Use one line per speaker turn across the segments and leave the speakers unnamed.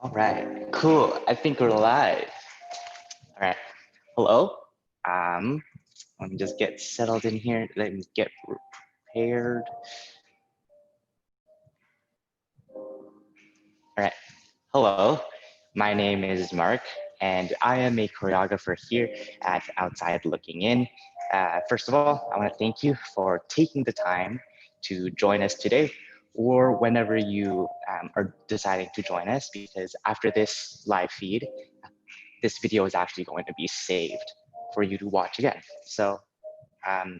All right, cool. I think we're live. All right, hello. Um, Let me just get settled in here. Let me get prepared. All right, hello. My name is Mark, and I am a choreographer here at Outside Looking In. First of all, I want to thank you for taking the time to join us today, or whenever you are deciding to join us, because after this live feed, this video is actually going to be saved for you to watch again. So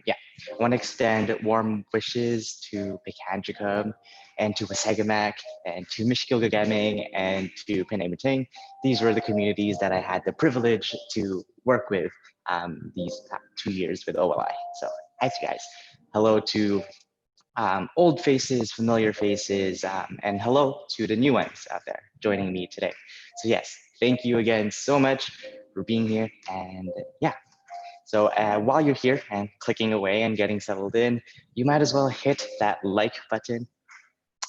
yeah, I want to extend warm wishes to Pekanjikam and to Wasegamak and to Mishkilgagaming and to Penaymuting. These were the communities that I had the privilege to work with these 2 years with OLI. So thanks, guys. Hello to old faces, familiar faces, and hello to the new ones out there joining me today. So yes, thank you again so much for being here. And yeah, so while you're here and clicking away and getting settled in, you might as well hit that like button,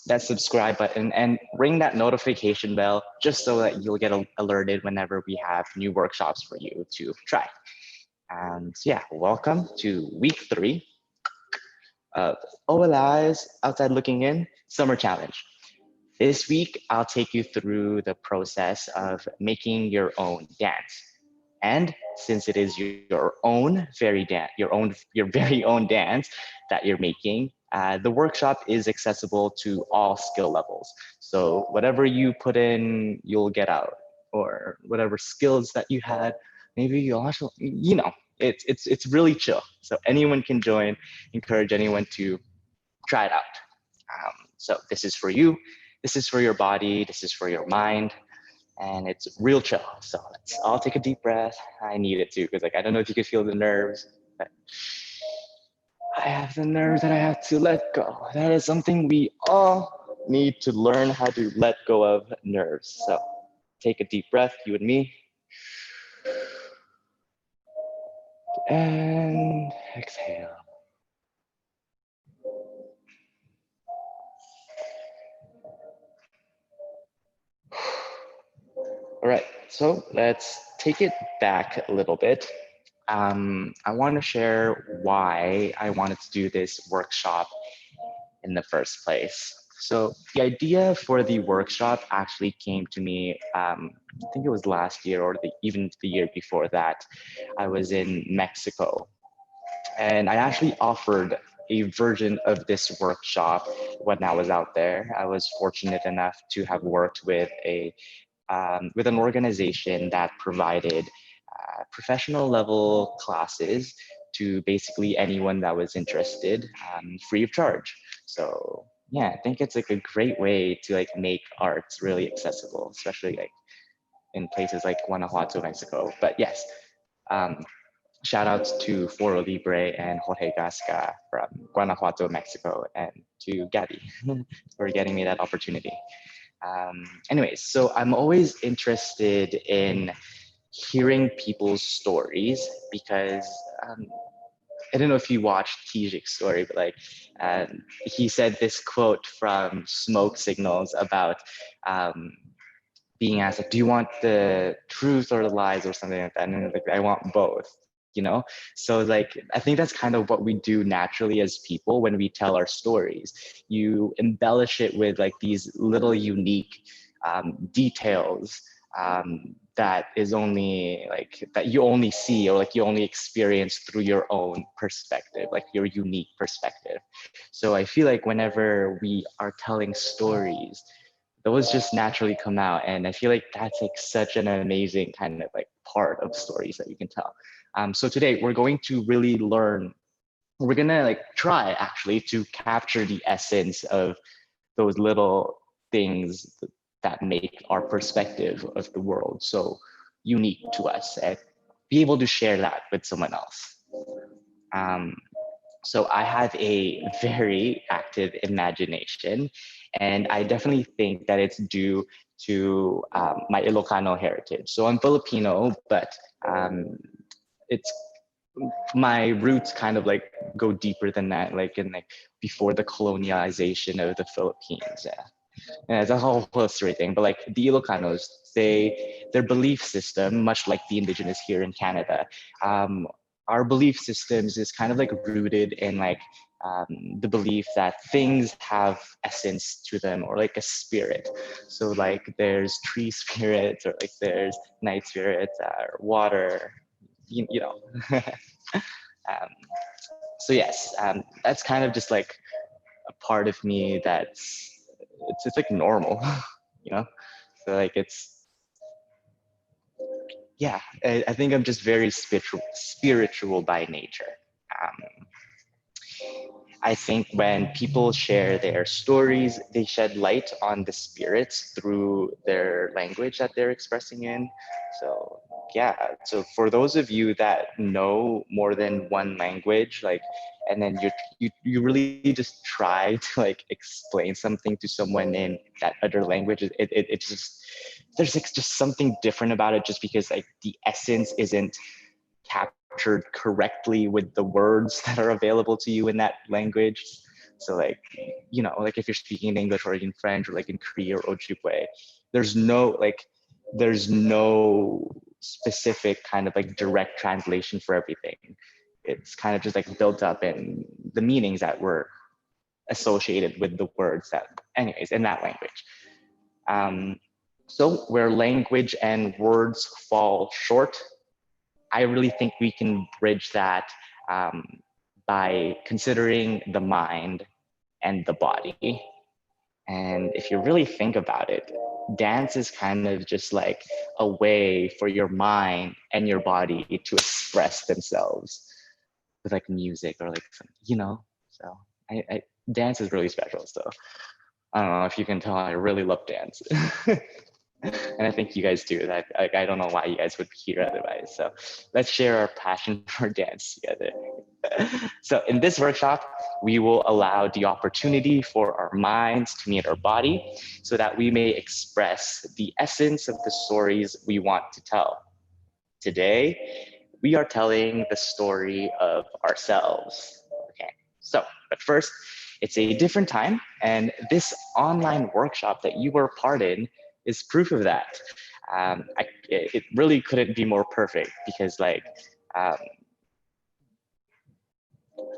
that subscribe button, and ring that notification bell just so that you'll get alerted whenever we have new workshops for you to try. And yeah, welcome to week 3 of OLI's Outside Looking In Summer Challenge. This week, I'll take you through the process of making your own dance. And since it is your own your very own dance that you're making, the workshop is accessible to all skill levels. So whatever you put in, you'll get out, or whatever skills that you had, maybe you also, it's really chill. So anyone can join. Encourage anyone to try it out. So this is for you. This is for your body. This is for your mind, and it's real chill. So let's all take a deep breath. I need it too, because I don't know if you can feel the nerves, but I have the nerves that I have to let go. That is something we all need to learn how to let go of nerves. So take a deep breath, you and me. And exhale. All right, so let's take it back a little bit. I want to share why I wanted to do this workshop in the first place. So the idea for the workshop actually came to me, I think it was last year or even the year before that. I was in Mexico, and I actually offered a version of this workshop when I was out there. I was fortunate enough to have worked with an organization that provided professional level classes to basically anyone that was interested, free of charge. So yeah, I think it's like a great way to make arts really accessible, especially in places like Guanajuato, Mexico. But yes, um, shout outs to Foro Libre and Jorge Gasca from Guanajuato, Mexico, and to Gabby for getting me that opportunity. Anyways, so I'm always interested in hearing people's stories because I don't know if you watched Tijik's story, but he said this quote from Smoke Signals about um, being asked, like, do you want the truth or the lies or something like that? And like, I want both, you know? So I think that's kind of what we do naturally as people when we tell our stories. You embellish it with these little unique details that is only that you only see or you only experience through your own perspective, your unique perspective. So I feel like whenever we are telling stories, those just naturally come out, and I feel like that's such an amazing kind of part of stories that you can tell. So today we're going to really learn, we're gonna try actually to capture the essence of those little things that make our perspective of the world so unique to us, and be able to share that with someone else. Um, so I have a very active imagination, and I definitely think that it's due to my Ilocano heritage. So I'm Filipino, but it's my roots kind of go deeper than that, in before the colonialization of the Philippines. Yeah. And it's a whole history thing. But like the Ilocanos, their belief system, much like the indigenous here in Canada, our belief systems is kind of like rooted in like the belief that things have essence to them or like a spirit. So like there's tree spirits or like there's night spirits or water, you know. um, so yes, that's kind of just like a part of me that's it's like normal, you know. So like it's yeah, I think I'm just very spiritual by nature. Um, I think when people share their stories, they shed light on the spirits through their language that they're expressing in. So yeah, so for those of you that know more than one language, like, and then you really just try to like explain something to someone in that other language, it just there's like just something different about it, just because like the essence isn't captured correctly with the words that are available to you in that language. So like, you know, like if you're speaking in English or in French or like in Cree or Ojibwe, there's no like, there's no specific kind of like direct translation for everything. It's kind of just like built up in the meanings that were associated with the words that, anyways, in that language. Um, so where language and words fall short, I really think we can bridge that um, by considering the mind and the body. And if you really think about it, dance is kind of just like a way for your mind and your body to express themselves with like music or like some, you know. So dance is really special. So I don't know if you can tell, I really love dance. And I think you guys do. That I don't know why you guys would be here otherwise. So let's share our passion for dance together. So in this workshop, we will allow the opportunity for our minds to meet our body so that we may express the essence of the stories we want to tell. Today, we are telling the story of ourselves. Okay, so, but first, it's a different time, and this online workshop that you were part in is proof of that. It really couldn't be more perfect because like, um,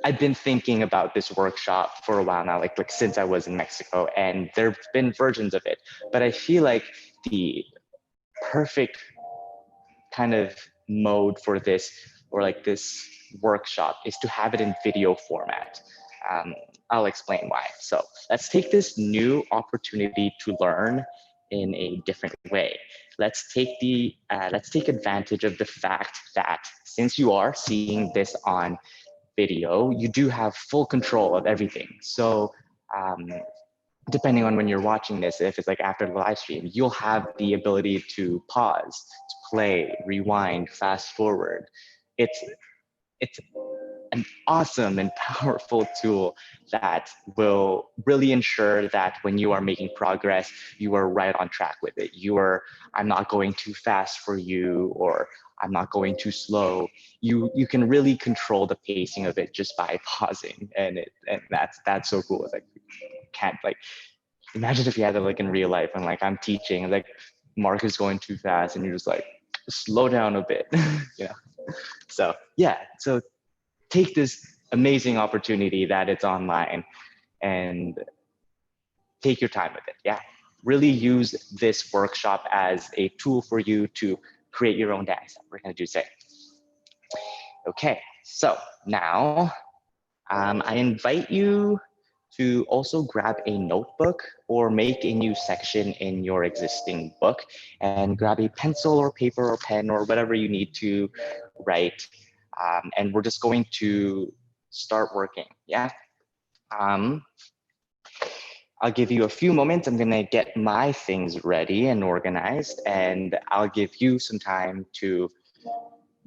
I've been thinking about this workshop for a while now, like since I was in Mexico, and there've been versions of it, but I feel like the perfect kind of mode for this, or like this workshop, is to have it in video format. I'll explain why. So let's take this new opportunity to learn in a different way. Let's take advantage of the fact that since you are seeing this on video, you do have full control of everything. So um, depending on when you're watching this, if it's like after the live stream, you'll have the ability to pause, to play, rewind, fast forward. It's it's an awesome and powerful tool that will really ensure that when you are making progress, you are right on track with it. I'm not going too fast for you, or I'm not going too slow. You can really control the pacing of it just by pausing, and that's so cool. It's like, can't like, imagine if you had that like in real life, and like I'm teaching, like Mark is going too fast and you're just like, slow down a bit. You know. So yeah, so take this amazing opportunity that it's online and take your time with it. Yeah, really use this workshop as a tool for you to create your own dance. We're gonna do today. Okay, so now I invite you to also grab a notebook or make a new section in your existing book and grab a pencil or paper or pen or whatever you need to write. And we're just going to start working, yeah? I'll give you a few moments. I'm gonna get my things ready and organized, and I'll give you some time to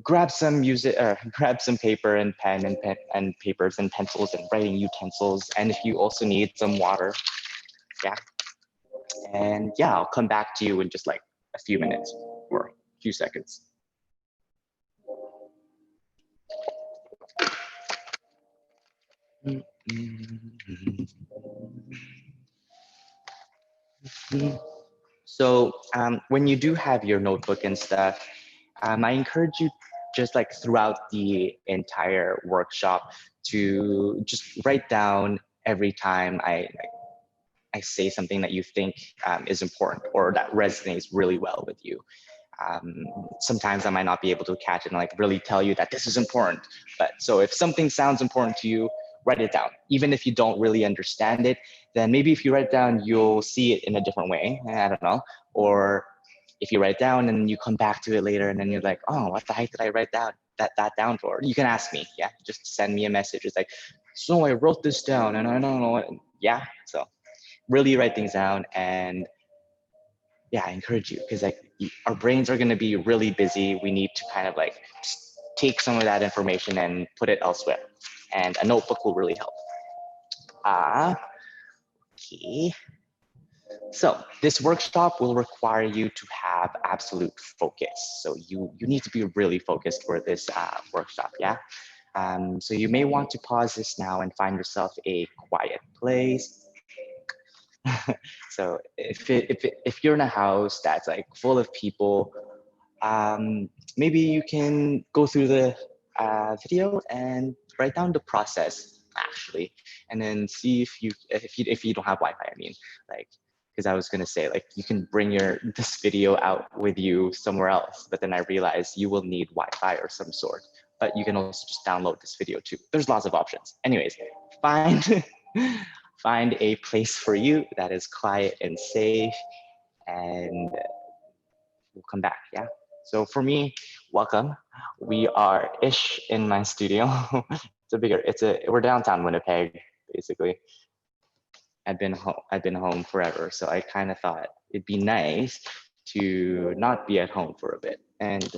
grab some music, grab some paper and pen and papers and pencils and writing utensils. And if you also need some water, yeah. And yeah, I'll come back to you in just like a few minutes or a few seconds. Mhm. So when you do have your notebook and stuff, I encourage you just like throughout the entire workshop to just write down every time I say something that you think is important or that resonates really well with you. Sometimes I might not be able to catch it and like really tell you that this is important. But so if something sounds important to you, write it down. Even if you don't really understand it, then maybe if you write it down, you'll see it in a different way. I don't know. Or if you write it down and you come back to it later and then you're like, oh, what the heck did I write that down for? You can ask me. Yeah, just send me a message. It's like, so I wrote this down and I don't know what. Yeah, so really write things down. And yeah, I encourage you because like our brains are going to be really busy. We need to kind of like take some of that information and put it elsewhere. And a notebook will really help. Okay. So this workshop will require you to have absolute focus. So you need to be really focused for this workshop, yeah? So you may want to pause this now and find yourself a quiet place. So if you're in a house that's like full of people, maybe you can go through the video and write down the process actually, and then see if you don't have Wi-Fi. I mean, like, because I was gonna say like you can bring this video out with you somewhere else, but then I realized you will need Wi-Fi or some sort. But you can also just download this video too. There's lots of options. Anyways, find find a place for you that is quiet and safe, and we'll come back. Yeah. So for me, welcome. We are ish in my studio. We're downtown Winnipeg, basically. I've been home forever, so I kind of thought it'd be nice to not be at home for a bit, and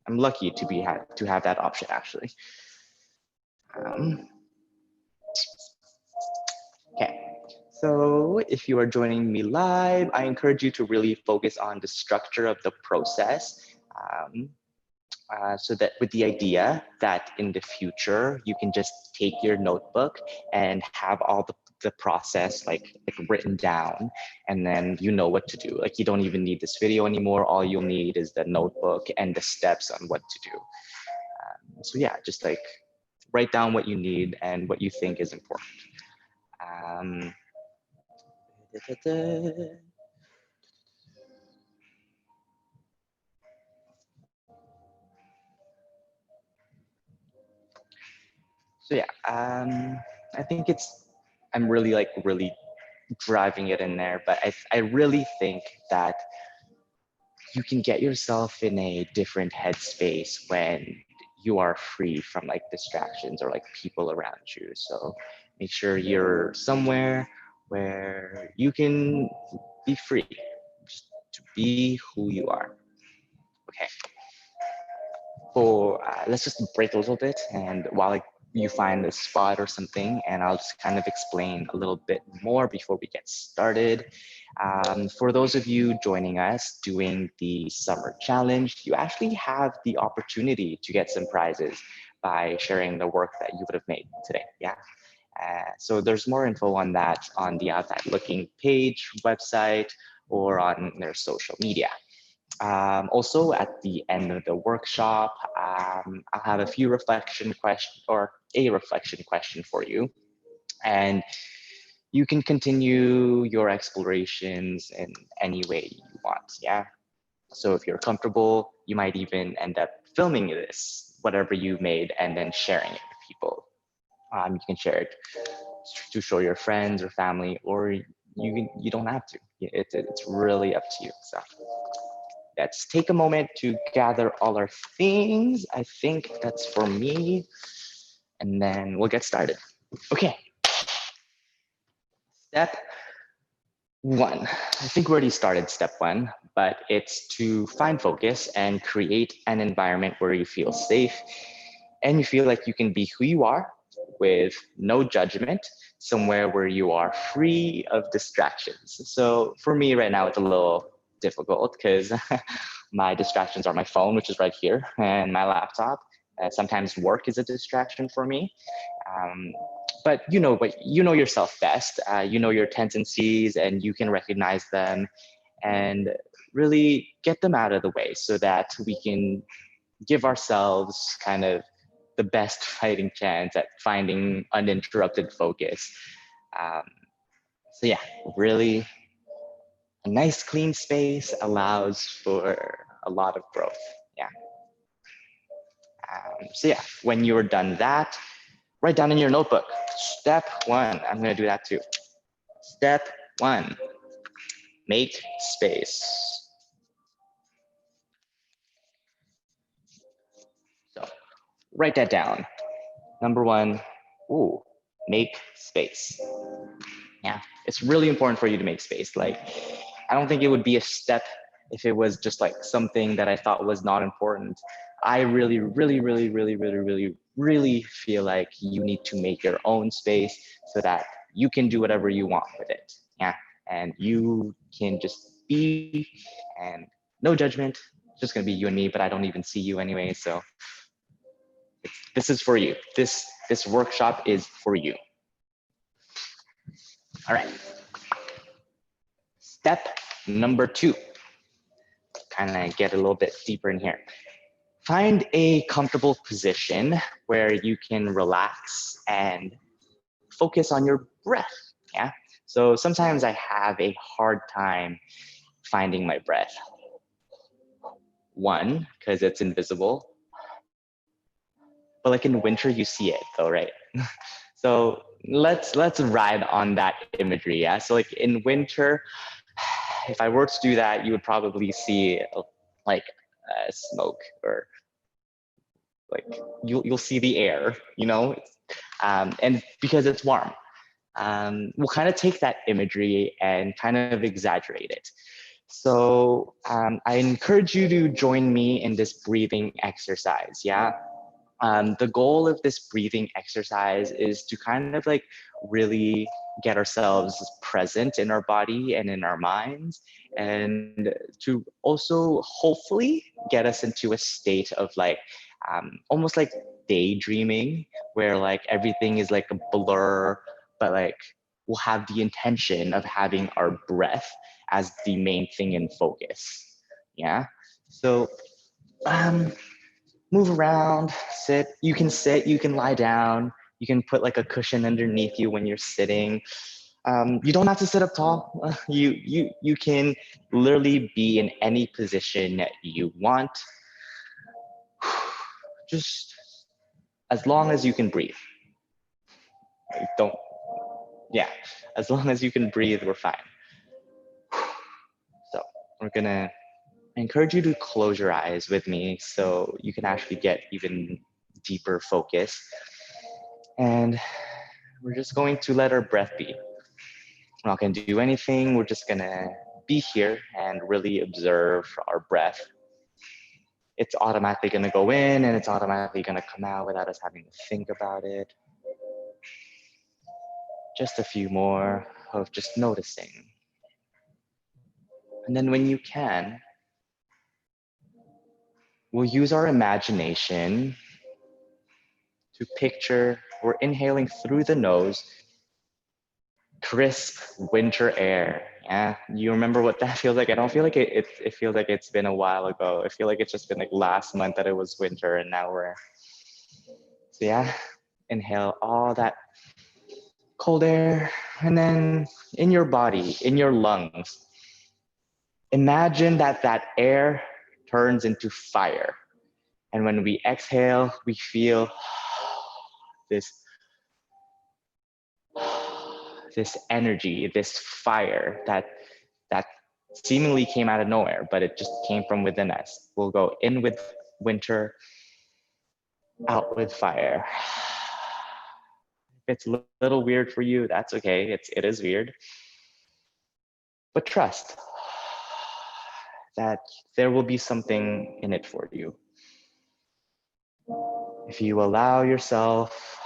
I'm lucky to have that option actually. Okay. So if you are joining me live, I encourage you to really focus on the structure of the process. So that with the idea that in the future, you can just take your notebook and have all the process like written down, and then you know what to do. Like you don't even need this video anymore. All you'll need is the notebook and the steps on what to do. So yeah, just like write down what you need and what you think is important. Um, So yeah, I think I'm really really driving it in there, but I really think that you can get yourself in a different headspace when you are free from like distractions or like people around you. So make sure you're somewhere where you can be free, just to be who you are. Okay. For let's just break a little bit, and while like you find a spot or something, and I'll just kind of explain a little bit more before we get started. For those of you joining us doing the summer challenge, you actually have the opportunity to get some prizes by sharing the work that you would have made today. Yeah. So there's more info on that on the Outside Looking page, website, or on their social media. Also, at the end of the workshop, I'll have a few reflection question or a reflection question for you, and you can continue your explorations in any way you want. Yeah. So if you're comfortable, you might even end up filming this, whatever you made, and then sharing it with people. You can share it to show your friends or family, or you don't have to. It's really up to you. So let's take a moment to gather all our things. I think that's for me, and then we'll get started. Okay. Step one. I think we already started step one, but it's to find focus and create an environment where you feel safe and you feel like you can be who you are with no judgment, somewhere where you are free of distractions. So for me right now, it's a little difficult because my distractions are my phone, which is right here, and my laptop. Sometimes work is a distraction for me. But you know yourself best. You know your tendencies, and you can recognize them and really get them out of the way so that we can give ourselves kind of the best fighting chance at finding uninterrupted focus. Um, so yeah, really a nice clean space allows for a lot of growth. Yeah. So yeah, when you're done that, write down in your notebook, step one. I'm gonna do that too. Step one, make space. So write that down. Number one, ooh, make space. Yeah, it's really important for you to make space. Like, I don't think it would be a step if it was just like something that I thought was not important. I really, really, really, really, really, really, really feel like you need to make your own space so that you can do whatever you want with it. Yeah, and you can just be, and no judgment. It's just gonna be you and me, but I don't even see you anyway. So this is for you. This workshop is for you. All right. Step number two, kind of get a little bit deeper in here. Find a comfortable position where you can relax and focus on your breath. Yeah. So sometimes I have a hard time finding my breath. One, because it's invisible, but like in winter you see it though, right? So let's ride on that imagery. Yeah. So like in winter, if I were to do that, you would probably see like smoke, or like you'll see the air, and because it's warm. We'll kind of take that imagery and kind of exaggerate it. So I encourage you to join me in this breathing exercise. Yeah. The goal of this breathing exercise is to kind of like really get ourselves present in our body and in our minds, and to also hopefully get us into a state of like almost like daydreaming, where like everything is like a blur, but like we'll have the intention of having our breath as the main thing in focus. Yeah. So move around, sit, you can lie down, you can put like a cushion underneath you when you're sitting. You don't have to sit up tall. You can literally be in any position that you want. Just as long as you can breathe. Don't, yeah, as long as you can breathe, we're fine. So we're gonna encourage you to close your eyes with me so you can actually get even deeper focus. And we're just going to let our breath be. We're not going to do anything. We're just going to be here and really observe our breath. It's automatically going to go in and it's automatically going to come out without us having to think about it. Just a few more of just noticing. And then when you can, we'll use our imagination to picture we're inhaling through the nose, crisp winter air. Yeah, you remember what that feels like? I don't feel like it feels like it's been a while ago. I feel like it's just been like last month that it was winter, and now so yeah, inhale all that cold air, and then in your body, in your lungs, imagine that that air turns into fire. And when we exhale, we feel this energy, this fire that seemingly came out of nowhere, but it just came from within us. We'll go in with winter, out with fire. If it's a little weird for you, that's okay. It is weird. But trust that there will be something in it for you. If you allow yourself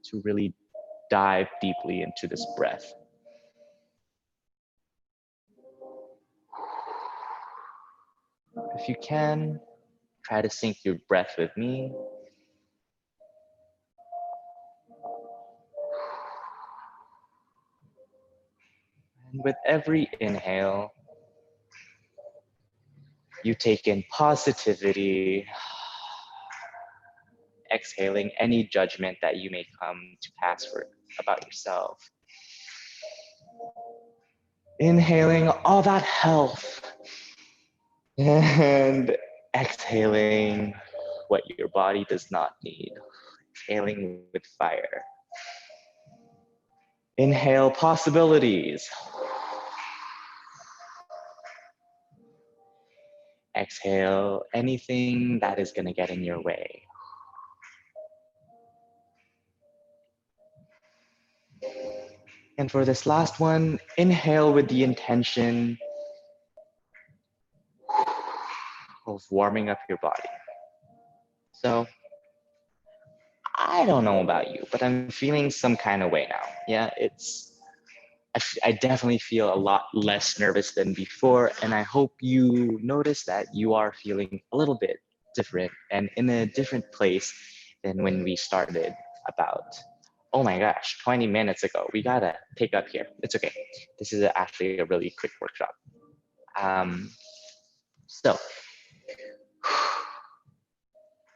to really dive deeply into this breath. If you can, try to sync your breath with me. And with every inhale, you take in positivity, exhaling any judgment that you may come to pass for about yourself. Inhaling all that health and exhaling what your body does not need. Exhaling with fire. Inhale possibilities. Exhale anything that is going to get in your way. And for this last one, inhale with the intention of warming up your body. So I don't know about you, but I'm feeling some kind of way now. Yeah, I definitely feel a lot less nervous than before, and I hope you notice that you are feeling a little bit different and in a different place than when we started about, oh my gosh, 20 minutes ago. We gotta pick up here. It's okay. This is actually a really quick workshop. So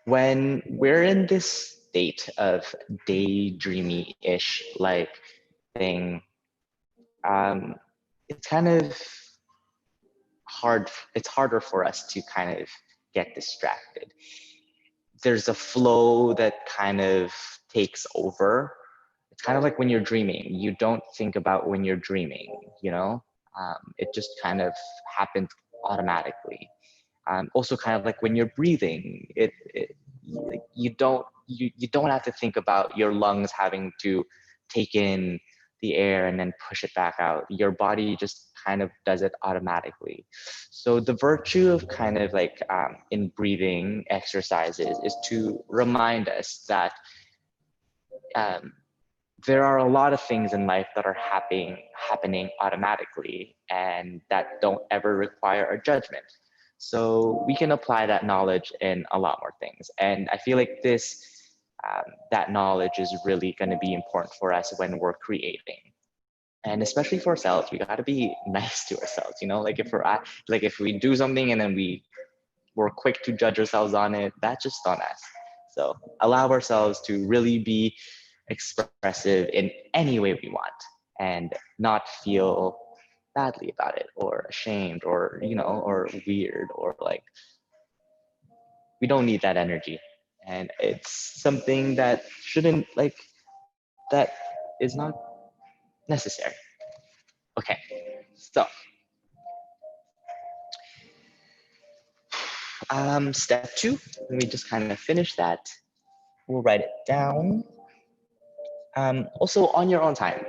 when we're in this state of daydreamy-ish like thing, it's kind of hard. It's harder for us to kind of get distracted. There's a flow that kind of takes over. It's kind of like when you're dreaming. You don't think about when you're dreaming, you know? It just kind of happens automatically. Also kind of like when you're breathing, you don't have to think about your lungs having to take in the air and then push it back out. Your body just kind of does it automatically. So the virtue of kind of like in breathing exercises is to remind us that there are a lot of things in life that are happening automatically and that don't ever require a judgment. So we can apply that knowledge in a lot more things. And I feel like that knowledge is really going to be important for us when we're creating. And especially for ourselves, we got to be nice to ourselves, you know, like if we do something and then we're quick to judge ourselves on it, that's just on us. So allow ourselves to really be expressive in any way we want and not feel badly about it or ashamed or, you know, or weird or like, we don't need that energy. And it's something that shouldn't that is not necessary. Okay, so step 2, let me just kind of finish that. We'll write it down. Also on your own time,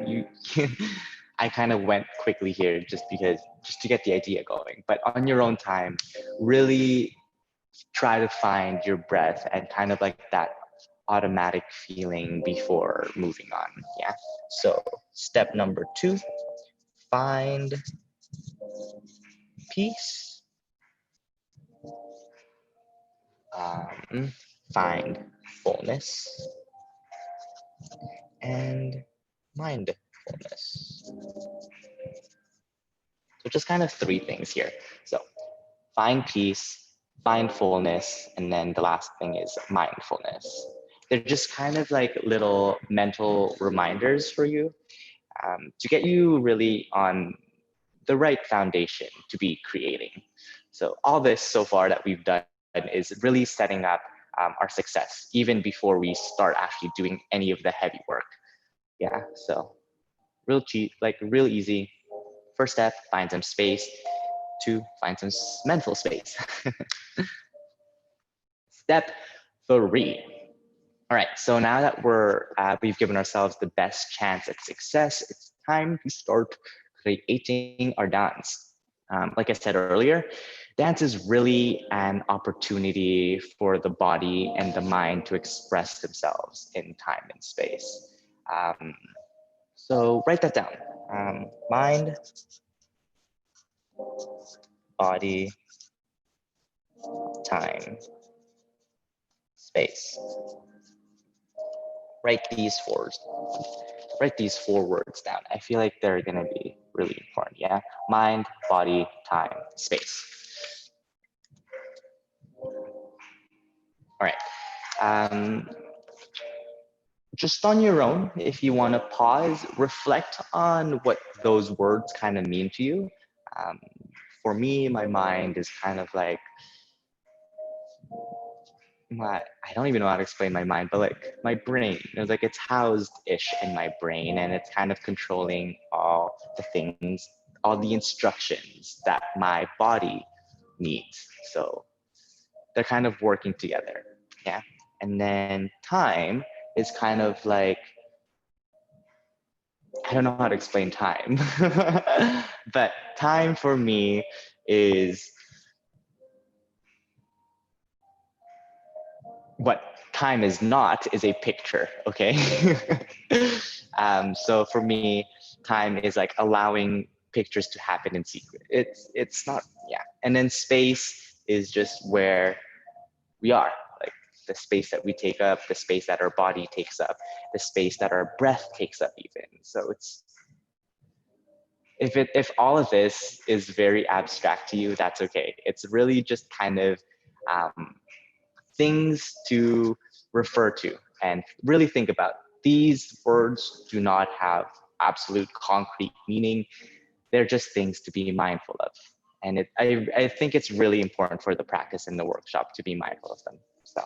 I kind of went quickly here just to get the idea going, but on your own time, really try to find your breath and kind of like that automatic feeling before moving on. Yeah. So step number 2, find peace, find fullness, and mindfulness. So just kind of 3 things here. So find peace, find fullness, and then the last thing is mindfulness. They're just kind of like little mental reminders for you to get you really on the right foundation to be creating. So all this so far that we've done is really setting up our success even before we start actually doing any of the heavy work. Yeah, so real cheap, like real easy. First step, find some space. 2, find some mental space. Step 3. All right, so now that we've given ourselves the best chance at success, it's time to start creating our dance. Like I said earlier, dance is really an opportunity for the body and the mind to express themselves in time and space. So write that down. Mind, body, time, space. Write these 4 words down. I feel like they're gonna be really important. Yeah, mind, body, time, space. All right. Just on your own, if you want to pause, reflect on what those words kind of mean to you. Um, for me, my mind is kind of like I don't even know how to explain my mind, but like my brain, like it's housed-ish in my brain, and it's kind of controlling all the things, all the instructions that my body needs. So they're kind of working together. Yeah. And then time is kind of like, I don't know how to explain time, but time for me is what time is not is a picture, okay? So for me, time is like allowing pictures to happen in secret. It's not, yeah. And then space is just where we are, like the space that we take up, the space that our body takes up, the space that our breath takes up even. So it's, if all of this is very abstract to you, that's okay. It's really just kind of things to refer to and really think about. These words do not have absolute concrete meaning. They're just things to be mindful of. And I think it's really important for the practice in the workshop to be mindful of them. So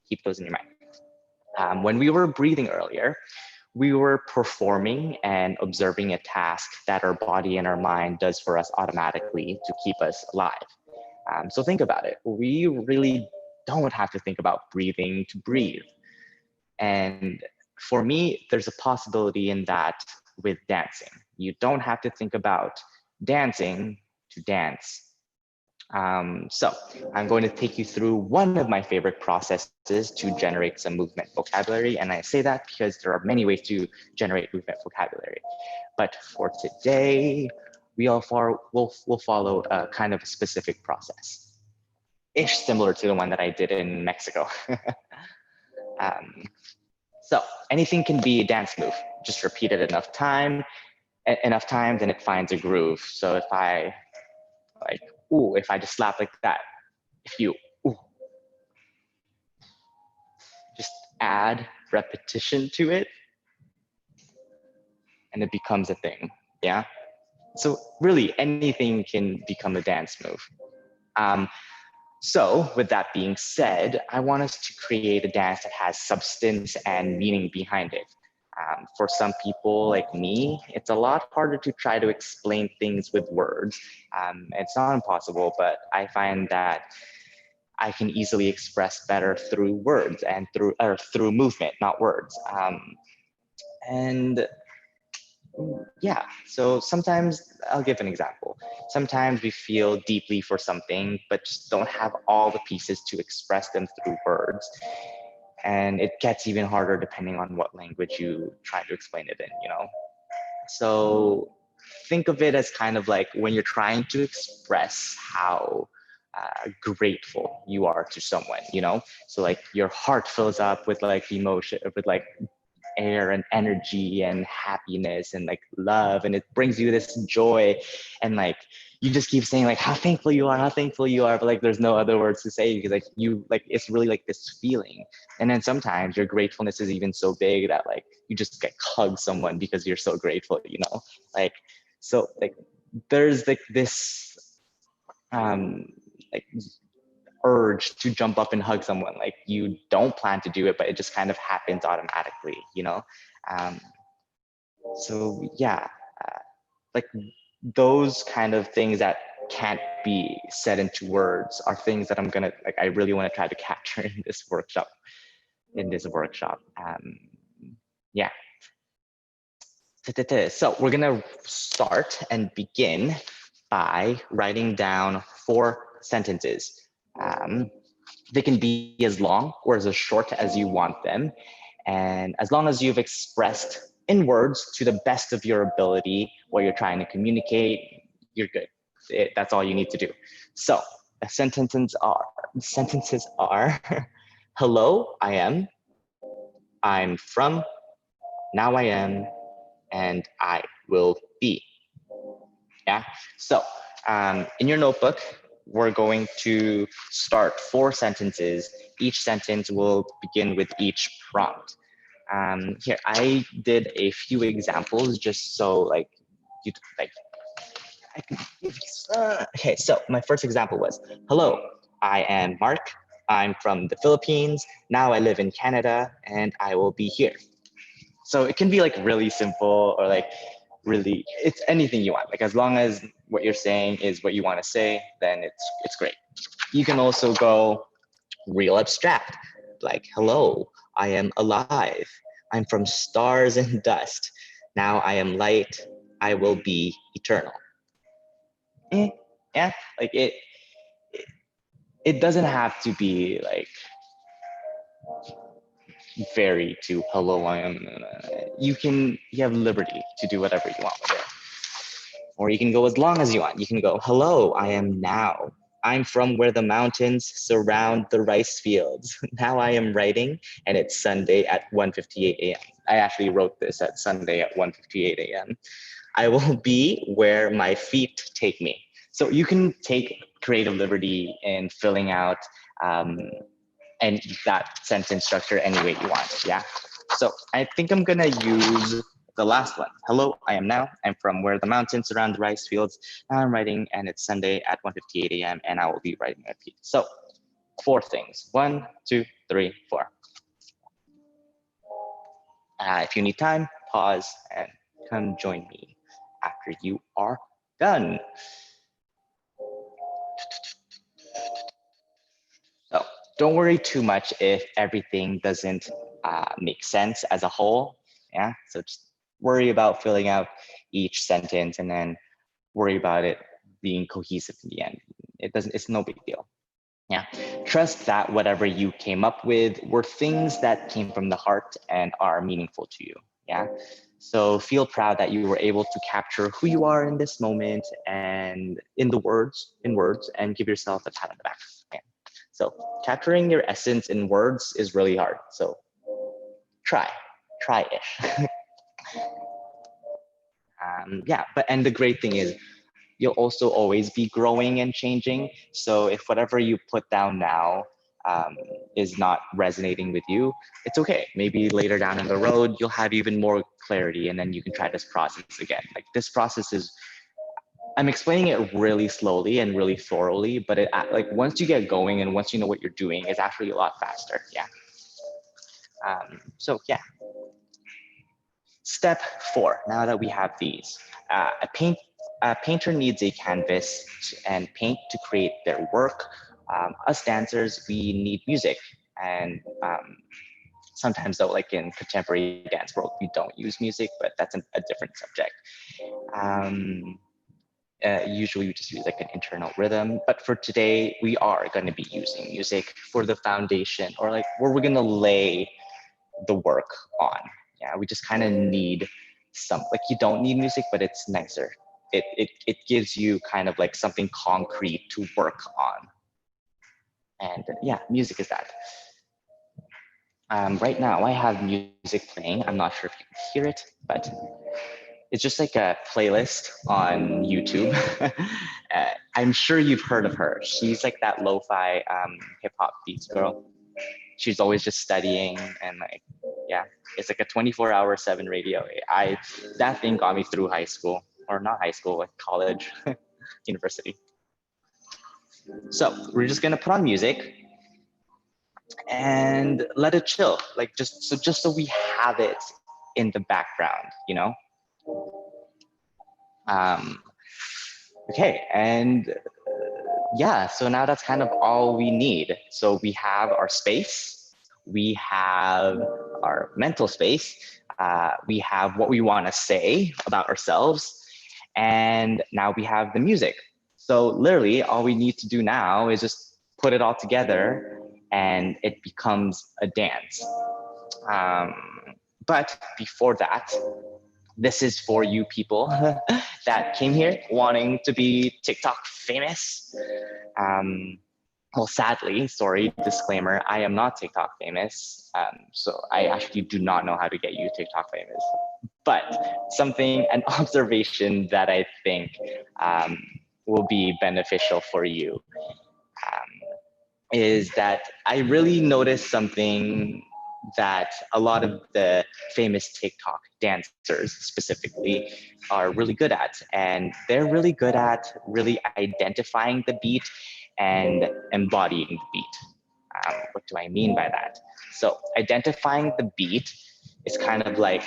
keep those in your mind. When we were breathing earlier, we were performing and observing a task that our body and our mind does for us automatically to keep us alive. So think about it. We really don't have to think about breathing to breathe. And for me, there's a possibility in that with dancing. You don't have to think about dancing to dance. So I'm going to take you through one of my favorite processes to generate some movement vocabulary. And I say that because there are many ways to generate movement vocabulary. But for today, we'll follow a kind of a specific process, ish similar to the one that I did in Mexico. So anything can be a dance move. Just repeat it enough times, and it finds a groove. So if I like, ooh, if I just slap like that, if you, ooh, just add repetition to it, and it becomes a thing. Yeah. So really, anything can become a dance move. So with that being said, I want us to create a dance that has substance and meaning behind it. For some people like me, it's a lot harder to try to explain things with words. It's not impossible, but I find that I can easily express better through words and through movement, not words. And yeah, so sometimes I'll give an example. Sometimes we feel deeply for something, but just don't have all the pieces to express them through words. And it gets even harder depending on what language you try to explain it in, you know? So think of it as kind of like when you're trying to express how grateful you are to someone, you know? So like your heart fills up with like emotion, with like air and energy and happiness and like love, and it brings you this joy, and like you just keep saying like how thankful you are, but like there's no other words to say because like you like it's really like this feeling. And then sometimes your gratefulness is even so big that like you just like hug someone because you're so grateful, you know? Like so like there's like this like urge to jump up and hug someone. Like you don't plan to do it, but it just kind of happens automatically, you know? Um, so yeah, like those kind of things that can't be said into words are things that I really want to try to capture in this workshop, Yeah. So we're gonna start and begin by writing down 4 sentences. They can be as long or as short as you want them. And as long as you've expressed in words to the best of your ability what you're trying to communicate, you're good. That's all you need to do. So the sentences are hello, I am, I'm from, now I am, and I will be. Yeah. So in your notebook, we're going to start 4 sentences. Each sentence will begin with each prompt. Here, I did a few examples just so like you like. I can give you okay, so my first example was, hello, I am Mark. I'm from the Philippines. Now I live in Canada and I will be here. So it can be like really simple or like really, it's anything you want. Like as long as what you're saying is what you want to say, then it's great. You can also go real abstract, like, hello, I am alive. I'm from stars and dust. Now I am light. I will be eternal. Yeah, like it doesn't have to be like very to hello, I am. You have liberty to do whatever you want with it. Or you can go as long as you want. You can go, hello, I am now. I'm from where the mountains surround the rice fields. Now I am writing and it's Sunday at 1:58 a.m. I actually wrote this at Sunday at 1:58 a.m. I will be where my feet take me. So you can take creative liberty in filling out and that sentence structure any way you want. Yeah. So I think I'm gonna use the last one. Hello, I am now. I'm from where the mountains surround the rice fields. Now I'm writing and it's Sunday at 1:58 a.m. and I will be writing my piece. So 4 things. 1, 2, 3, 4. If you need time, pause and come join me after you are done. So don't worry too much if everything doesn't make sense as a whole. Yeah, so just worry about filling out each sentence and then worry about it being cohesive in the end. It's no big deal. Yeah, trust that whatever you came up with were things that came from the heart and are meaningful to you. Yeah, so feel proud that you were able to capture who you are in this moment and in words, and give yourself a pat on the back. Yeah. So capturing your essence in words is really hard. So try-ish. Yeah, and the great thing is you'll also always be growing and changing. So if whatever you put down now is not resonating with you, it's okay. Maybe later down in the road, you'll have even more clarity and then you can try this process again. Like this process is, I'm explaining it really slowly and really thoroughly, but like once you get going and once you know what you're doing, it's actually a lot faster. Yeah. So yeah. Step 4, now that we have these, a painter needs a canvas and paint to create their work. Us dancers, we need music. And sometimes though, like in contemporary dance world, we don't use music, but that's a different subject. Usually we just use like an internal rhythm, but for today, we are gonna be using music for the foundation or like where we're gonna lay the work on. Yeah, we just kind of need like you don't need music, but it's nicer. It gives you kind of like something concrete to work on. And yeah, music is that. Right now I have music playing. I'm not sure if you can hear it, but it's just like a playlist on YouTube. I'm sure you've heard of her. She's like that lo-fi hip hop beats girl. She's always just studying and like, yeah, it's like a 24-hour 7 radio. That thing got me through high school, or not high school, like college, university. So we're just gonna put on music and let it chill, like just so we have it in the background, you know. Okay, and yeah, so now that's kind of all we need. So we have our space, we have our mental space, we have what we want to say about ourselves, and now we have the music. So literally all we need to do now is just put it all together and it becomes a dance. But before that, this is for you people that came here wanting to be TikTok famous. Well, sadly, sorry, disclaimer, I am not TikTok famous. So I actually do not know how to get you TikTok famous. But an observation that I think um, will be beneficial for you is that I really noticed something that a lot of the famous TikTok dancers specifically are really good at. And they're really good at really identifying the beat and embodying the beat. What do I mean by that? So identifying the beat is kind of like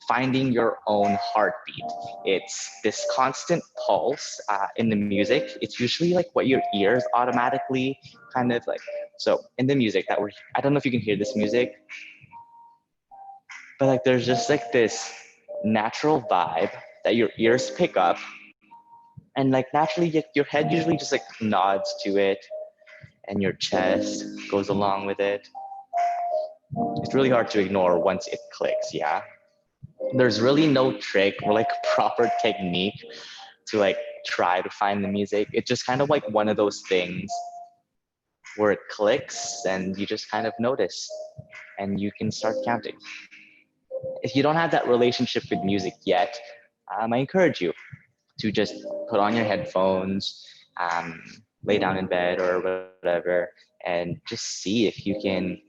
finding your own heartbeat. It's this constant pulse in the music. It's usually like what your ears automatically kind of like. So in the music that I don't know if you can hear this music, but like there's just like this natural vibe that your ears pick up, and like naturally your head usually just like nods to it, and your chest goes along with it. It's really hard to ignore once it clicks, yeah. There's really no trick or like proper technique to like try to find the music. It's just kind of like one of those things where it clicks and you just kind of notice and you can start counting. If you don't have that relationship with music yet, I encourage you to just put on your headphones, lay down in bed or whatever, and just see if you can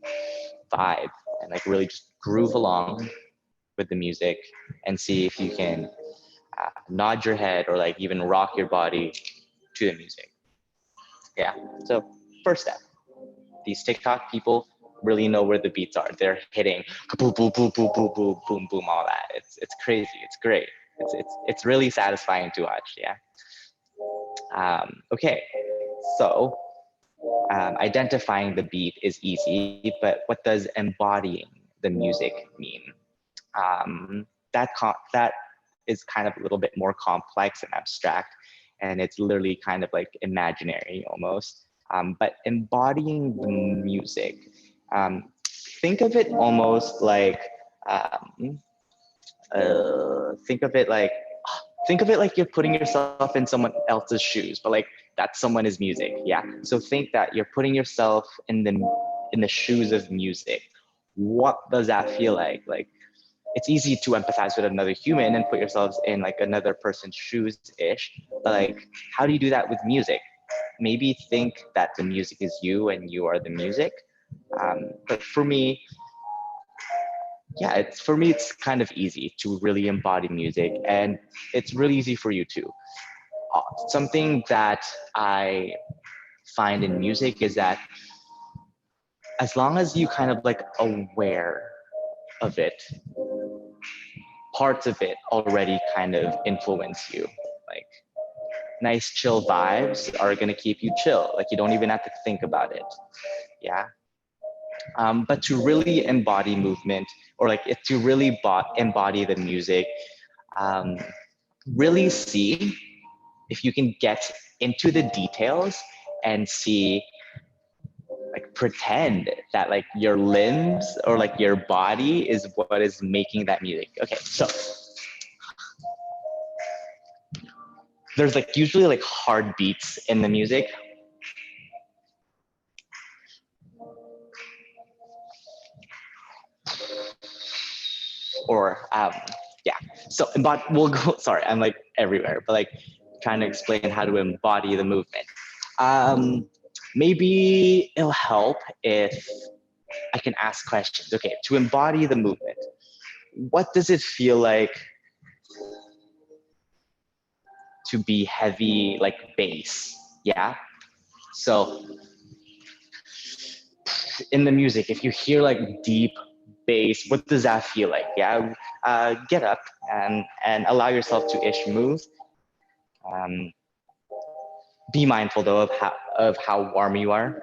vibe and like really just groove along with the music and see if you can nod your head or like even rock your body to the music. Yeah. So first step, these TikTok people really know where the beats are. They're hitting boom, boom, boom, boom, boom, boom, boom, boom, all that. It's crazy. It's great. It's really satisfying to watch. Yeah. Okay. So identifying the beat is easy, but what does embodying the music mean? That is kind of a little bit more complex and abstract, and it's literally kind of like imaginary almost. But embodying the music, um, think of it almost like, um, think of it like, you're putting yourself in someone else's shoes, but like that someone is music. Yeah. So think that you're putting yourself in the shoes of music. What does that feel like? Like, it's easy to empathize with another human and put yourselves in like another person's shoes ish, but like, how do you do that with music? Maybe think that the music is you and you are the music. But for me, yeah, it's kind of easy to really embody music, and it's really easy for you too. Something that I find in music is that as long as you kind of like aware of it, parts of it already kind of influence you. Like, nice chill vibes are gonna keep you chill. Like, you don't even have to think about it. Yeah. But to really embody movement, or like to really embody the music, um, really see if you can get into the details and see, like, pretend that like your limbs or like your body is what is making that music. Okay, so there's like usually like hard beats in the music. Or yeah, so we'll go, sorry, I'm like everywhere, but like trying to explain how to embody the movement. Maybe it'll help if I can ask questions. Okay, to embody the movement, what does it feel like to be heavy, like bass? Yeah. So in the music, if you hear like deep bass, what does that feel like? Yeah. Get up and allow yourself to ish move. Um, be mindful though of how warm you are,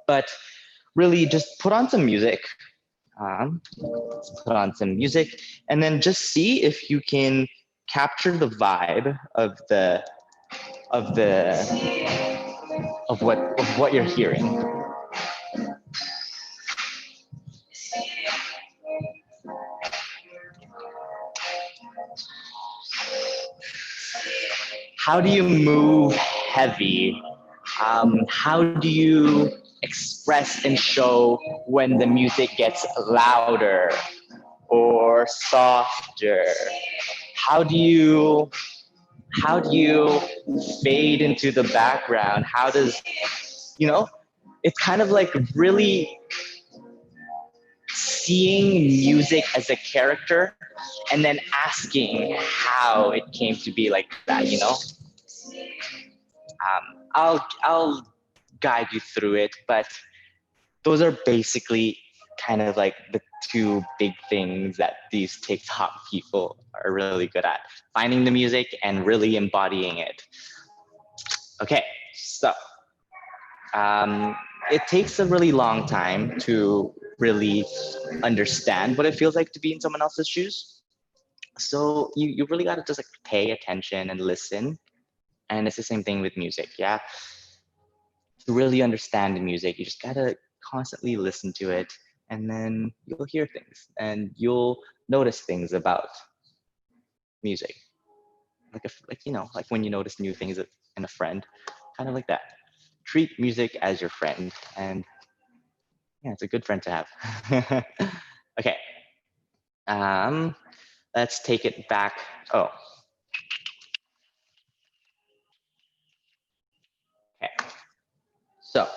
but really just put on some music. Put on some music, and then just see if you can capture the vibe of what you're hearing. How do you move heavy? How do you express and show when the music gets louder? or softer? How do you fade into the background? How does, you know, it's kind of like really seeing music as a character and then asking how it came to be like that, you know? I'll guide you through it, but those are basically kind of like the two big things that these TikTok people are really good at: finding the music and really embodying it. Okay, so it takes a really long time to really understand what it feels like to be in someone else's shoes. So you really got to just like pay attention and listen. And it's the same thing with music, yeah? To really understand the music, you just gotta constantly listen to it, and then you'll hear things and you'll notice things about music. Like if, like, you know, like when you notice new things in a friend, kind of like that. Treat music as your friend, and yeah, it's a good friend to have. Okay, let's take it back. Oh, okay. So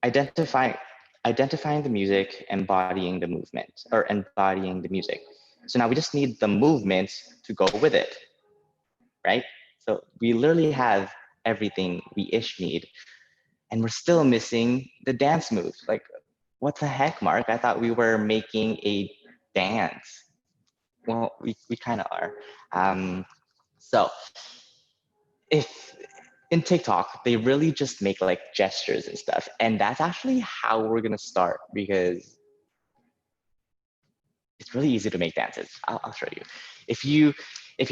identifying identifying the music, embodying the movement, or embodying the music. So now we just need the movement to go with it, right? So we literally have everything we ish need, and we're still missing the dance moves. Like, what the heck, Mark? I thought we were making a dance. Well, we kind of are. So if in TikTok, they really just make like gestures and stuff. And that's actually how we're gonna start, because it's really easy to make dances. I'll show you. If you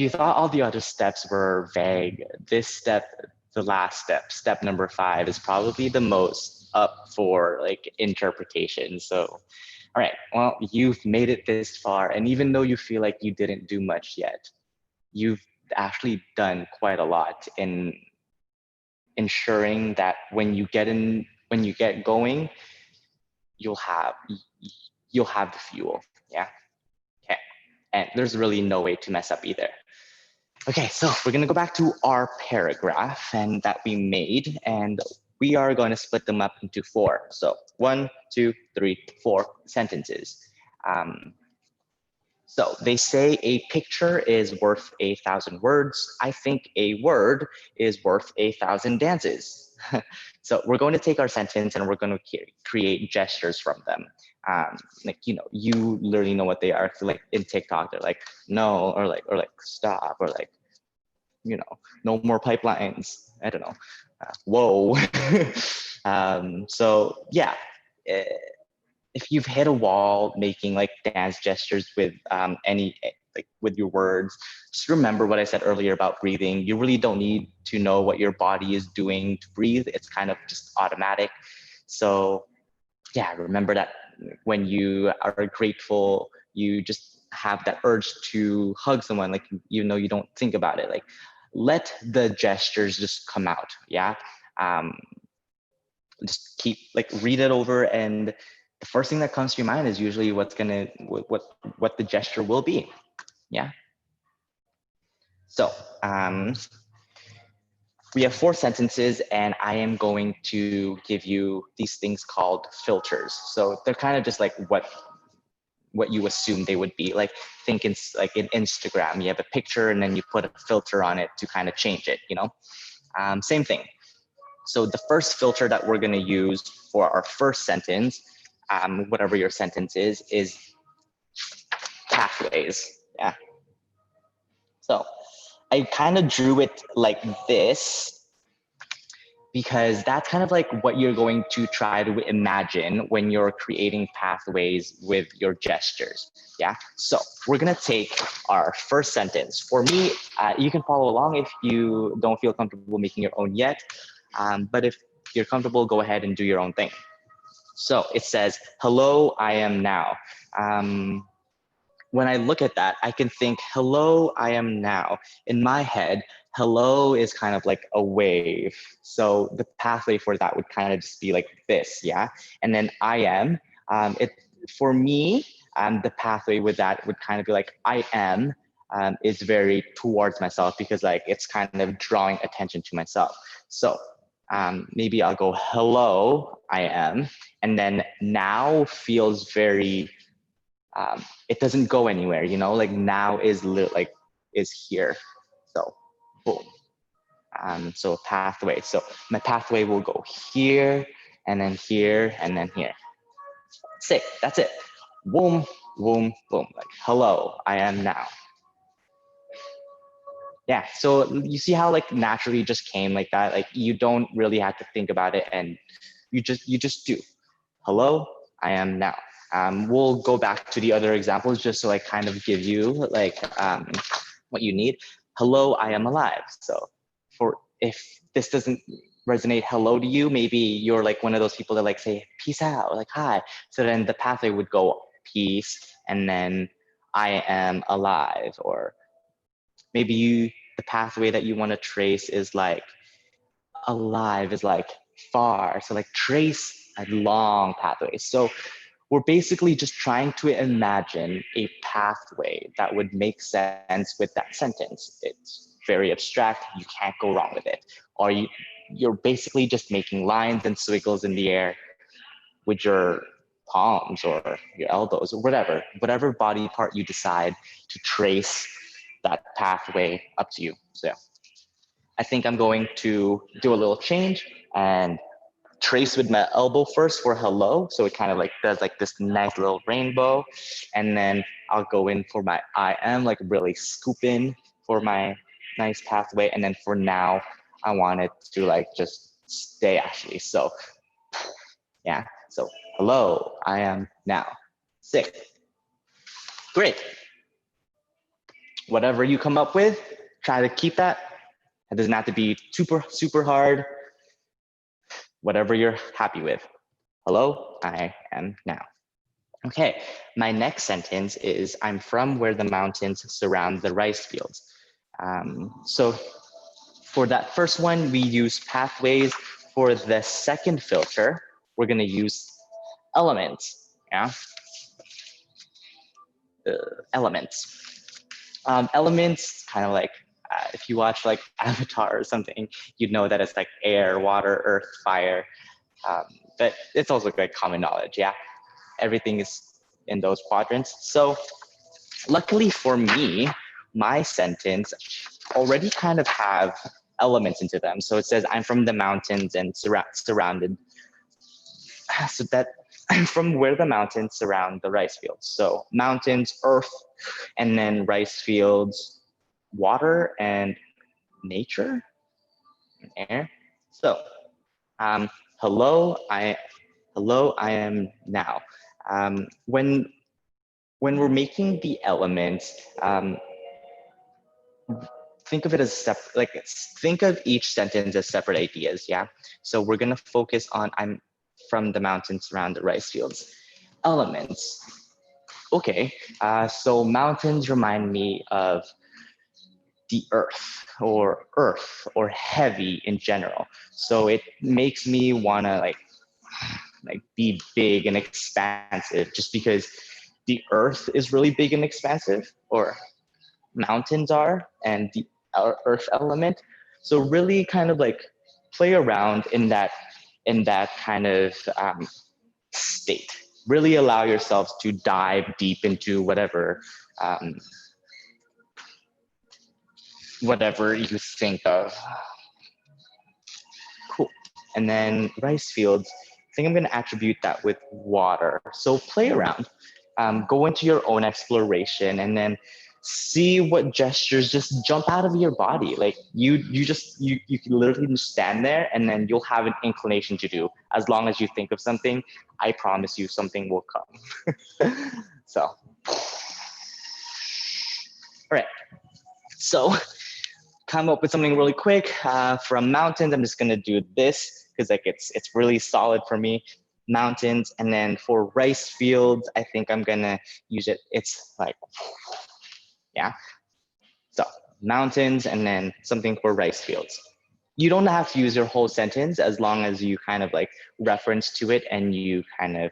thought all the other steps were vague, this step, the last step, step number 5, is probably the most up for like interpretation. So, all right, well, you've made it this far, and even though you feel like you didn't do much yet, you've actually done quite a lot in ensuring that when you get going, you'll have the fuel. Yeah. Okay. And there's really no way to mess up either. Okay, so we're gonna go back to our paragraph and that we made, and we are going to split them up into 4. So 1, 2, 3, 4 sentences. So they say a picture is worth 1,000 words. I think a word is worth 1,000 dances. So we're going to take our sentence and we're going to create gestures from them. Like, you know, you literally know what they are. So like in TikTok, they're like, no, or like stop, or like, you know, no more pipelines. I don't know. Whoa. So yeah. If you've hit a wall making like dance gestures with like with your words, just remember what I said earlier about breathing. You really don't need to know what your body is doing to breathe. It's kind of just automatic. So yeah, remember that when you are grateful, you just have that urge to hug someone, like, you know, you don't think about it. Like, let the gestures just come out. Yeah. Just keep like read it over, and the first thing that comes to your mind is usually what the gesture will be. Yeah. So we have 4 sentences, and I am going to give you these things called filters. So they're kind of just like what you assume they would be. Like, think in like in Instagram, you have a picture and then you put a filter on it to kind of change it, you know. Same thing. So the first filter that we're going to use for our first sentence, whatever your sentence is pathways. Yeah. So I kind of drew it like this because that's kind of like what you're going to try to imagine when you're creating pathways with your gestures. Yeah. So we're going to take our first sentence. For me, you can follow along if you don't feel comfortable making your own yet. But if you're comfortable, go ahead and do your own thing. So it says, hello, I am now. When I look at that, I can think, hello, I am now. In my head, hello is kind of like a wave. So the pathway for that would kind of just be like this, yeah? And then I am, for me, the pathway with that would kind of be like, I am, is very towards myself because like it's kind of drawing attention to myself. So maybe I'll go, hello, I am. And then now feels very, it doesn't go anywhere, you know, like now is is here. So boom. So pathway. So my pathway will go here and then here and then here. Sick, that's it. Boom, boom, boom. Like, hello, I am now. Yeah, so you see how like naturally just came like that. Like you don't really have to think about it, and you just do. Hello, I am now. We'll go back to the other examples just so I kind of give you like what you need. Hello, I am alive. So for if this doesn't resonate hello to you, maybe you're like one of those people that like say peace out, like hi. So then the pathway would go peace and then I am alive, or maybe the pathway that you want to trace is like alive is like far. So like trace a long pathway. So we're basically just trying to imagine a pathway that would make sense with that sentence. It's very abstract. You can't go wrong with it. Or you're basically just making lines and squiggles in the air with your palms or your elbows or whatever body part you decide to trace that pathway up to you. So yeah. I think I'm going to do a little change and trace with my elbow first for hello. So it kind of like does like this nice little rainbow. And then I'll go in for my I am, like really scoop in for my nice pathway. And then for now, I want it to like just stay actually. So yeah, so hello, I am now. Sick. Great. Whatever you come up with, try to keep that. It doesn't have to be super hard. Whatever you're happy with. Hello, I am now. Okay, my next sentence is I'm from where the mountains surround the rice fields. So for that first one, we use pathways. For the second filter, we're gonna use elements, yeah? Elements. Elements, kind of like, if you watch like Avatar or something, you'd know that it's like air, water, earth, fire. But it's also like common knowledge, yeah? Everything is in those quadrants. So luckily for me, my sentence already kind of have elements into them. So it says, I'm from the mountains and surrounded. So that I'm from where the mountains surround the rice fields. So mountains, earth, and then rice fields, water and nature, and air. So hello, I am now. When we're making the elements, think of it as think of each sentence as separate ideas, yeah? So we're gonna focus on I'm from the mountains around the rice fields. Elements, okay, so mountains remind me of the earth or heavy in general. So it makes me wanna like be big and expansive just because the earth is really big and expansive, or mountains are, and the earth element. So really kind of like play around in that kind of state. Really allow yourselves to dive deep into whatever whatever you think of. Cool. And then rice fields, I think I'm going to attribute that with water. So play around, go into your own exploration, and then see what gestures just jump out of your body. Like you can literally just stand there, and then you'll have an inclination to do. As long as you think of something, I promise you something will come. So, all right. So come up with something really quick. From mountains, I'm just gonna do this because like it's really solid for me. Mountains, and then for rice fields, I think I'm gonna use it. It's like, yeah. So mountains, and then something for rice fields. You don't have to use your whole sentence as long as you kind of like reference to it and you kind of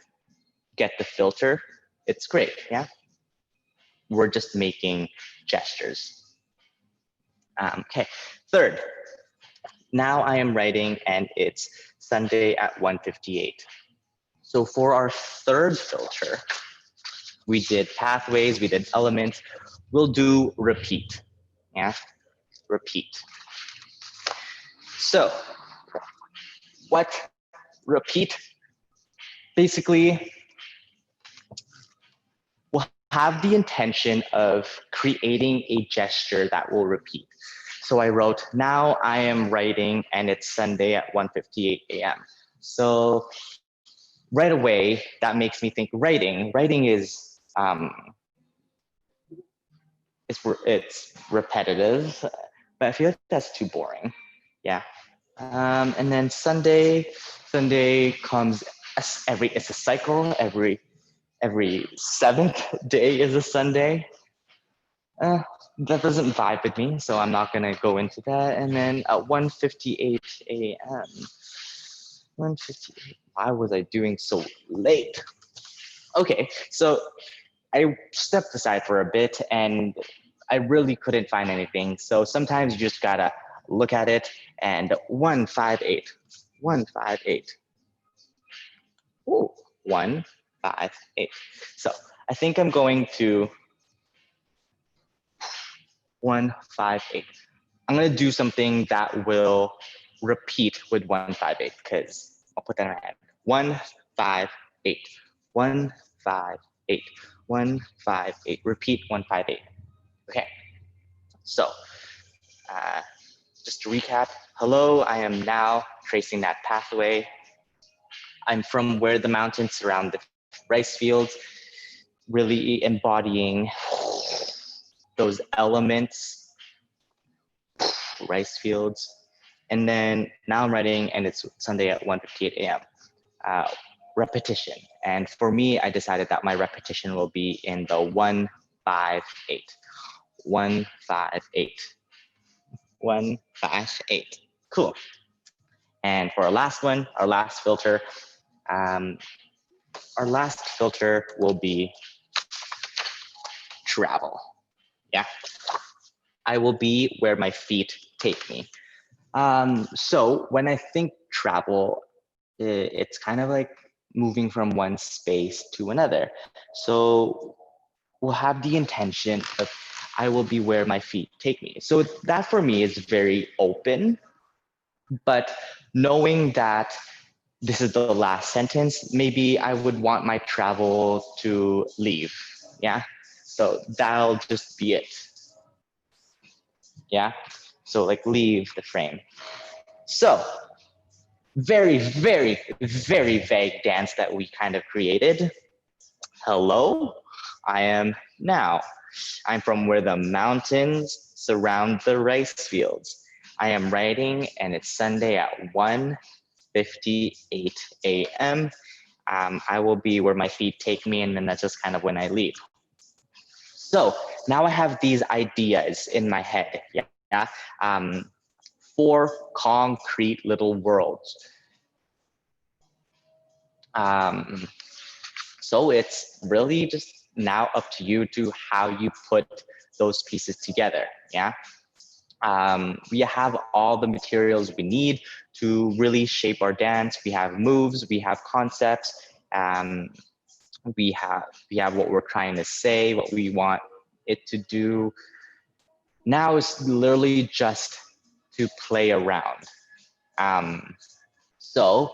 get the filter. It's great, yeah? We're just making gestures. Okay, third, now I am writing and it's Sunday at 1:58. So for our third filter, we did pathways, we did elements. We'll do repeat, yeah? Repeat. So what repeat? Basically, we'll have the intention of creating a gesture that will repeat. So I wrote, now I am writing and it's Sunday at 1:58 a.m. So right away, that makes me think writing. Writing is, it's repetitive, but I feel like that's too boring. Yeah. And then Sunday comes it's a cycle. Every seventh day is a Sunday. That doesn't vibe with me, so I'm not gonna go into that. And then at 1:58 a.m. 1:58. Why was I doing so late? Okay, so I stepped aside for a bit and I really couldn't find anything. So sometimes you just gotta look at it and 1:58. 1:58. Ooh, 1:58. So I think I'm going to 1:58. I'm gonna do something that will repeat with 1:58 because I'll put that in my head. 1:58. 1:58. 1:58. Repeat 1:58. Okay. So just to recap, hello, I am now tracing that pathway. I'm from where the mountains surround the rice fields, really embodying those elements, rice fields. And then now I'm writing and it's Sunday at 1:58 a.m. Repetition. And for me, I decided that my repetition will be in the 1:58. 1:58. 1:58. Cool. And for our last one, our last filter will be travel. Yeah. I will be where my feet take me. So when I think travel, it's kind of like moving from one space to another. So we'll have the intention of I will be where my feet take me. So that for me is very open, but knowing that this is the last sentence, maybe I would want my travel to leave. Yeah. So that'll just be it. Yeah. So like leave the frame. So very, very, very vague dance that we kind of created. Hello, I am now. I'm from where the mountains surround the rice fields. I am writing and it's Sunday at 1:58 a.m. I will be where my feet take me and then that's just kind of when I leave. So now I have these ideas in my head, yeah? 4 concrete little worlds. So it's really just now up to you to how you put those pieces together, yeah? We have all the materials we need to really shape our dance. We have moves, we have concepts, we have what we're trying to say, what we want it to do. Now it's literally just to play around. So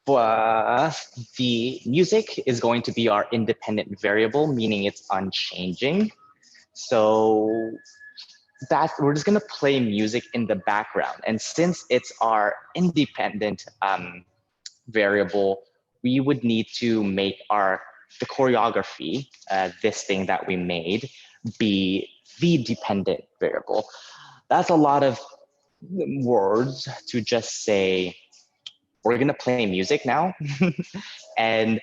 for the music is going to be our independent variable, meaning it's unchanging. So that we're just gonna play music in the background. And since it's our independent variable, we would need to make the choreography, this thing that we made, be the dependent variable. That's a lot of words to just say, we're gonna play music now and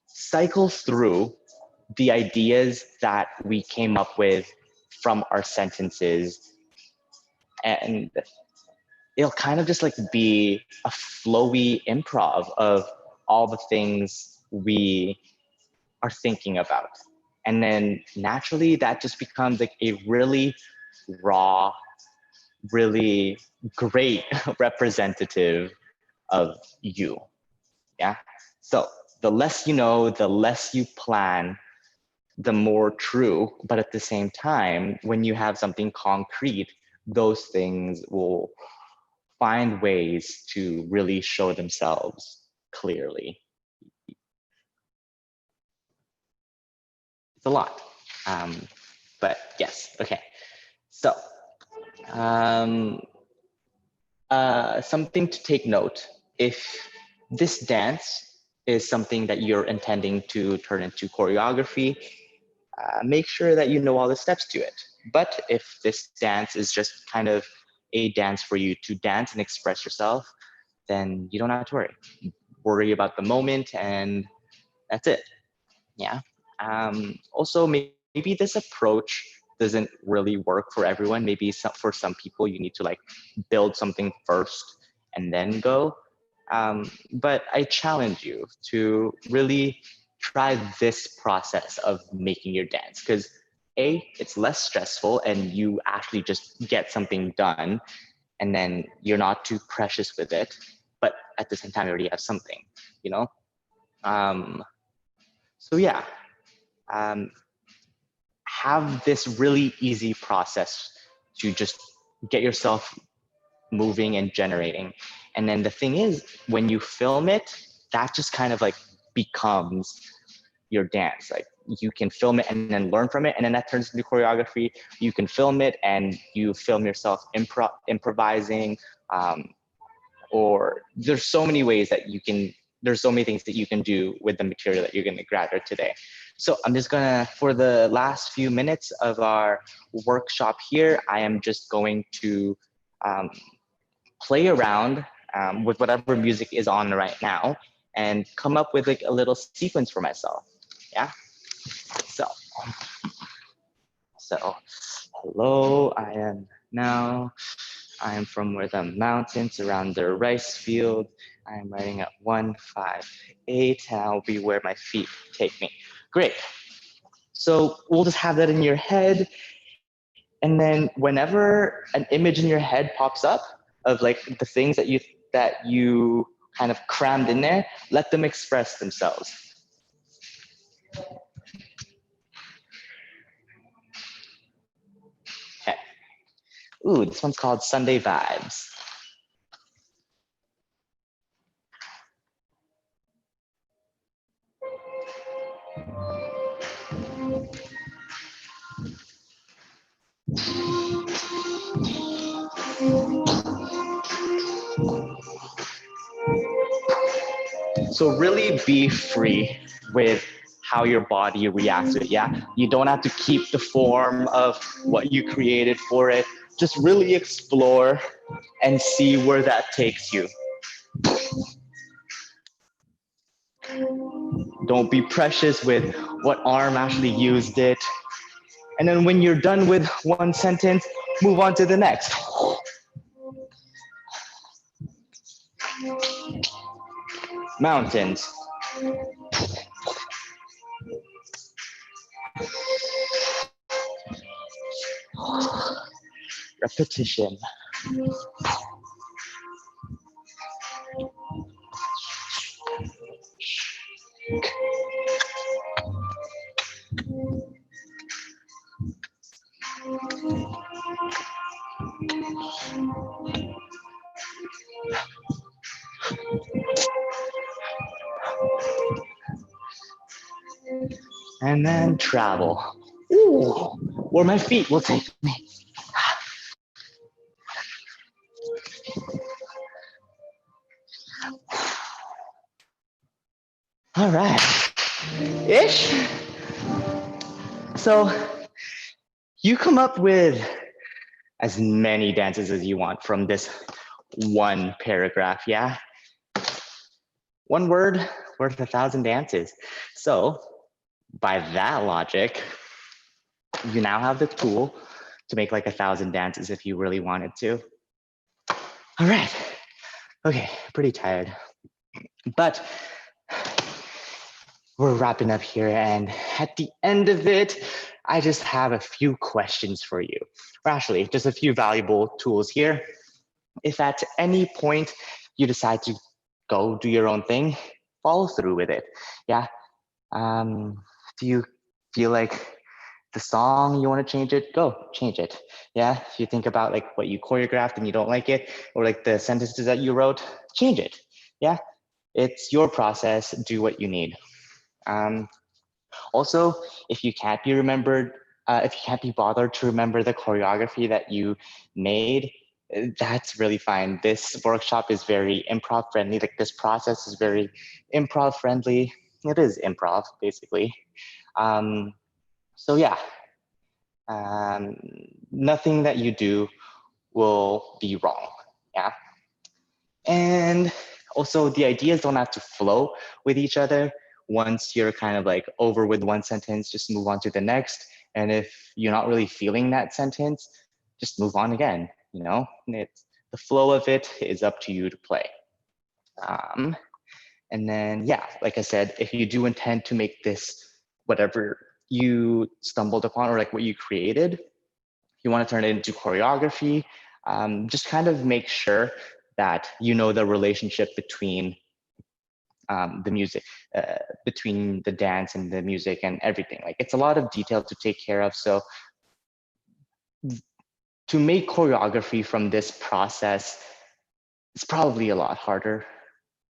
cycle through the ideas that we came up with from our sentences. And it'll kind of just like be a flowy improv of all the things we are thinking about. And then naturally that just becomes like a really raw, really great representative of you. Yeah. So the less you know, the less you plan, the more true. But at the same time, when you have something concrete, those things will find ways to really show themselves clearly. It's a lot. But yes, okay. So something to take note, if this dance is something that you're intending to turn into choreography, make sure that you know all the steps to it. But if this dance is just kind of a dance for you to dance and express yourself, then you don't have to worry. Worry about the moment and that's it. Yeah. Also, maybe this approach doesn't really work for everyone. Maybe for some people, you need to like build something first and then go. But I challenge you to really try this process of making your dance, because it's less stressful and you actually just get something done, and then you're not too precious with it. But at the same time, you already have something, you know? So yeah, have this really easy process to just get yourself moving and generating. And then the thing is, when you film it, that just kind of like becomes your dance. Like you can film it and then learn from it, and then that turns into choreography. You can film it and you film yourself improvising, or there's so many ways that you can, there's so many things that you can do with the material that you're going to gather today. So I'm just gonna, for the last few minutes of our workshop here, I am just going to play around with whatever music is on right now and come up with like a little sequence for myself. Yeah. So, hello, I am from where the mountains around the rice field. I am riding at 158, and I'll be where my feet take me. Great. So we'll just have that in your head. And then whenever an image in your head pops up of like the things that you kind of crammed in there, let them express themselves. Okay. Ooh, this one's called Sunday Vibes. So really be free with how your body reacts to it, yeah? You don't have to keep the form of what you created for it. Just really explore and see where that takes you. Don't be precious with what arm actually used it. And then when you're done with one sentence, move on to the next. Mountains. Repetition. And then travel. Ooh, where my feet will take me. All right, ish. So you come up with as many dances as you want from this one paragraph, yeah? One word worth 1,000 dances. So by that logic, you now have the tool to make like 1,000 dances if you really wanted to. All right, okay, pretty tired. But we're wrapping up here, and at the end of it, I just have a few questions for you. Or actually, just a few valuable tools here. If at any point you decide to go do your own thing, follow through with it. Yeah. Do you feel like the song you want to change it? Go change it. Yeah. If you think about like what you choreographed and you don't like it, or like the sentences that you wrote, change it. Yeah. It's your process. Do what you need. Um, Also, if you can't be remembered, if you can't be bothered to remember the choreography that you made, that's really fine. This workshop is very improv friendly. Like this process is very improv friendly. It is improv, basically. Um, so yeah, um, nothing that you do will be wrong. Yeah. And also the ideas don't have to flow with each other. Once you're kind of like over with one sentence, just move on to the next. And if you're not really feeling that sentence, just move on again, you know? And it's, the flow of it is up to you to play. Um, and then, yeah, like I said, if you do intend to make this whatever you stumbled upon or like what you created, you want to turn it into choreography, just kind of make sure that you know the relationship between the music, between the dance and the music and everything. Like it's a lot of detail to take care of. So to make choreography from this process is probably a lot harder.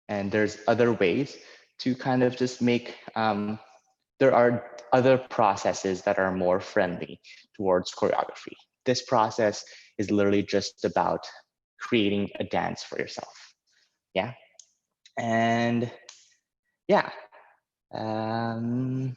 And there's other ways to kind of just make, there are other processes that are more friendly towards choreography. This process is literally just about creating a dance for yourself. Yeah. And yeah. Um,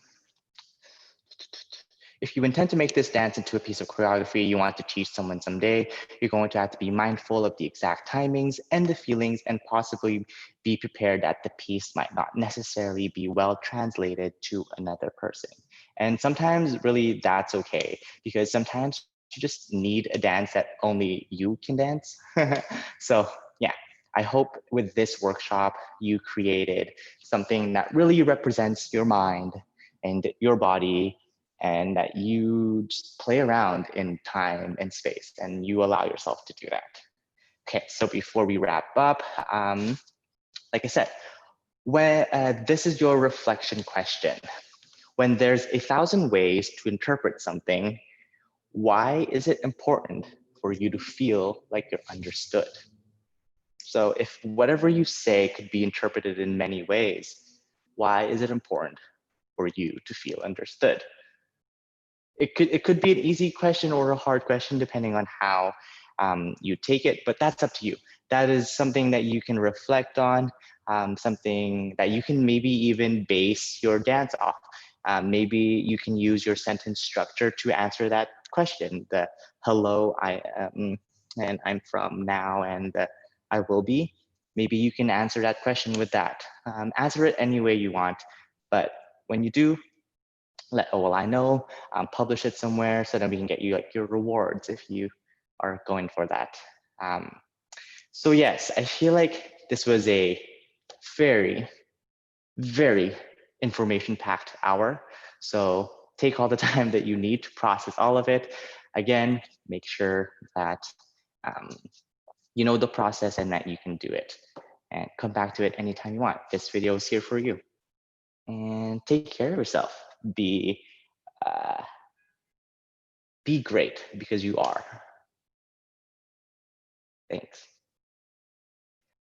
If you intend to make this dance into a piece of choreography you want to teach someone someday, you're going to have to be mindful of the exact timings and the feelings and possibly be prepared that the piece might not necessarily be well translated to another person. And sometimes really that's okay, because sometimes you just need a dance that only you can dance. So yeah, I hope with this workshop you created something that really represents your mind and your body, and that you just play around in time and space and you allow yourself to do that. Okay, so before we wrap up, like I said, when this is your reflection question. When there's 1,000 ways to interpret something, why is it important for you to feel like you're understood? So if whatever you say could be interpreted in many ways, why is it important for you to feel understood? It could be an easy question or a hard question depending on how you take it, but that's up to you. That is something that you can reflect on, something that you can maybe even base your dance off. Maybe you can use your sentence structure to answer that question. The hello, I am, and I'm from now, and I will be. Maybe you can answer that question with that. Answer it any way you want, but when you do, let OLI know, publish it somewhere so that we can get you like your rewards if you are going for that. Um, so yes, I feel like this was a very, very information-packed hour. So take all the time that you need to process all of it. Again, make sure that um, you know the process and that you can do it. And come back to it anytime you want. This video is here for you. And take care of yourself. Uh, be great, because you are. Thanks.